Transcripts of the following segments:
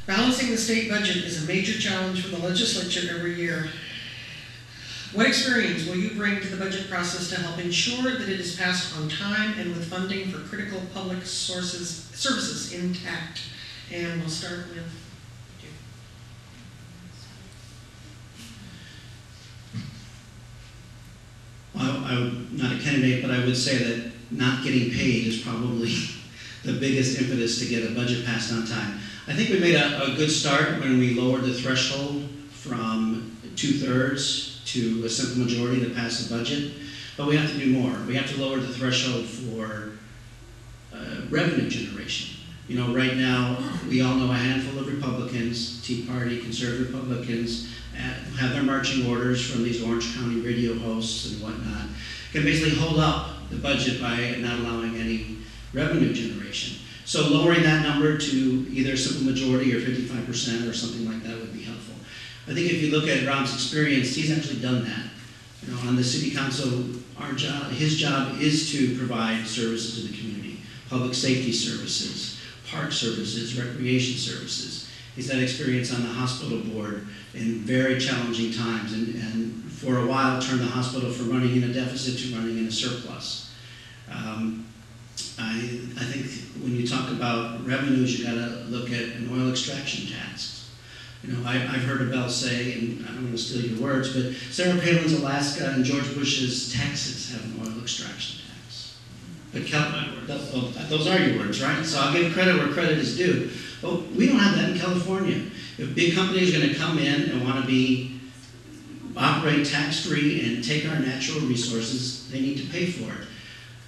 Balancing the state budget is a major challenge for the legislature every year. What experience will you bring to the budget process to help ensure that it is passed on time and with funding for critical public services intact? And we'll start with you. Well, I'm not a candidate, but I would say that not getting paid is probably the biggest impetus to get a budget passed on time. I think we made a good start when we lowered the threshold from 2/3 to a simple majority to pass the budget, but we have to do more. We have to lower the threshold for revenue generation. You know, right now, we all know a handful of Republicans, Tea Party, conservative Republicans, have their marching orders from these Orange County radio hosts and whatnot, can basically hold up the budget by not allowing any revenue generation. So lowering that number to either a simple majority or 55% or something like that would be helpful. I think if you look at Rob's experience, he's actually done that. You know, on the city council, his job is to provide services to the community, public safety services, park services, recreation services. He's had experience on the hospital board in very challenging times, and for a while turned the hospital from running in a deficit to running in a surplus. I think when you talk about revenues, you got to look at an oil extraction tax. You know, I've heard Abel say, and I don't want to steal your words, but Sarah Palin's Alaska and George Bush's Texas have an oil extraction tax. But those are your words, right? So I'll give credit where credit is due. But we don't have that in California. If big companies are going to come in and want to operate tax-free and take our natural resources, they need to pay for it.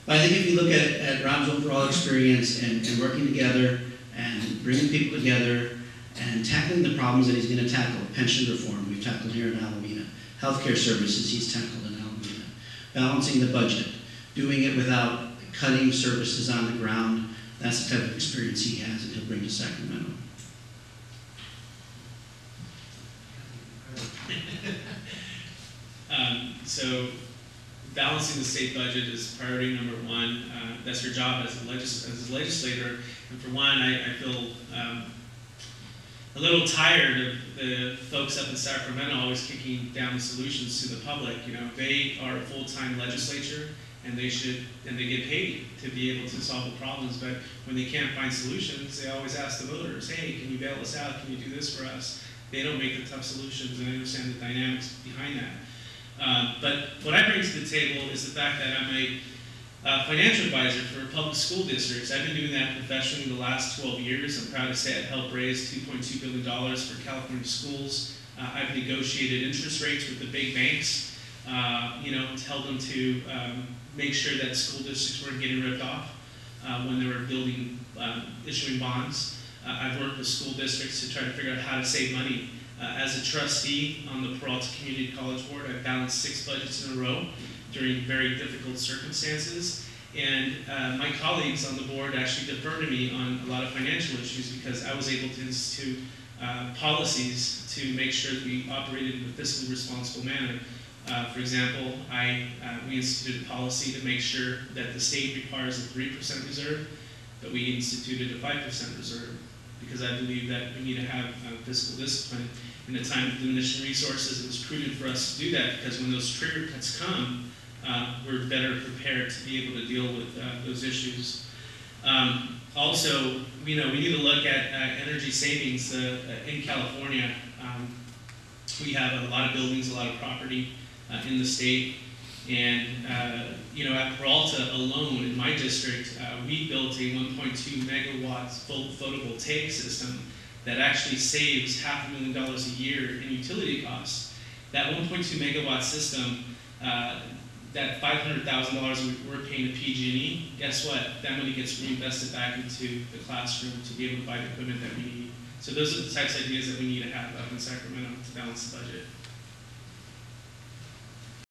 But I think if you look at Rob's overall experience and working together and bringing people together and tackling the problems that he's going to tackle, pension reform, we've tackled here in Alameda, healthcare services, he's tackled in Alameda, balancing the budget, doing it without cutting services on the ground, that's the type of experience he has and he'll bring to Sacramento. So balancing the state budget is priority number one. That's your job as a legislator. And for one, I feel a little tired of the folks up in Sacramento always kicking down the solutions to the public. You know, they are a full-time legislature, and they get paid to be able to solve the problems. But when they can't find solutions, they always ask the voters, "Hey, can you bail us out? Can you do this for us?" They don't make the tough solutions, and I understand the dynamics behind that. But what I bring to the table is the fact that I'm a financial advisor for public school districts. I've been doing that professionally the last 12 years. I'm proud to say I've helped raise $2.2 billion for California schools. I've negotiated interest rates with the big banks, to tell them to make sure that school districts weren't getting ripped off when they were issuing bonds. I've worked with school districts to try to figure out how to save money. As a trustee on the Peralta Community College Board, I've balanced 6 budgets in a row during very difficult circumstances. And my colleagues on the board actually defer to me on a lot of financial issues because I was able to institute policies to make sure that we operated in a fiscally responsible manner. For example, we instituted a policy to make sure that the state requires a 3% reserve, but we instituted a 5% reserve because I believe that we need to have fiscal discipline. In a time of diminishing resources, it was prudent for us to do that because when those trigger cuts come, we're better prepared to be able to deal with those issues. Also, we need to look at energy savings in California. We have a lot of buildings, a lot of property in the state, and at Peralta alone, in my district, we built a 1.2 megawatts photovoltaic system that actually saves $500,000 a year in utility costs. That 1.2 megawatt system, that $500,000 we're paying to PG&E, guess what? That money gets reinvested back into the classroom to be able to buy the equipment that we need. So those are the types of ideas that we need to have up in Sacramento to balance the budget.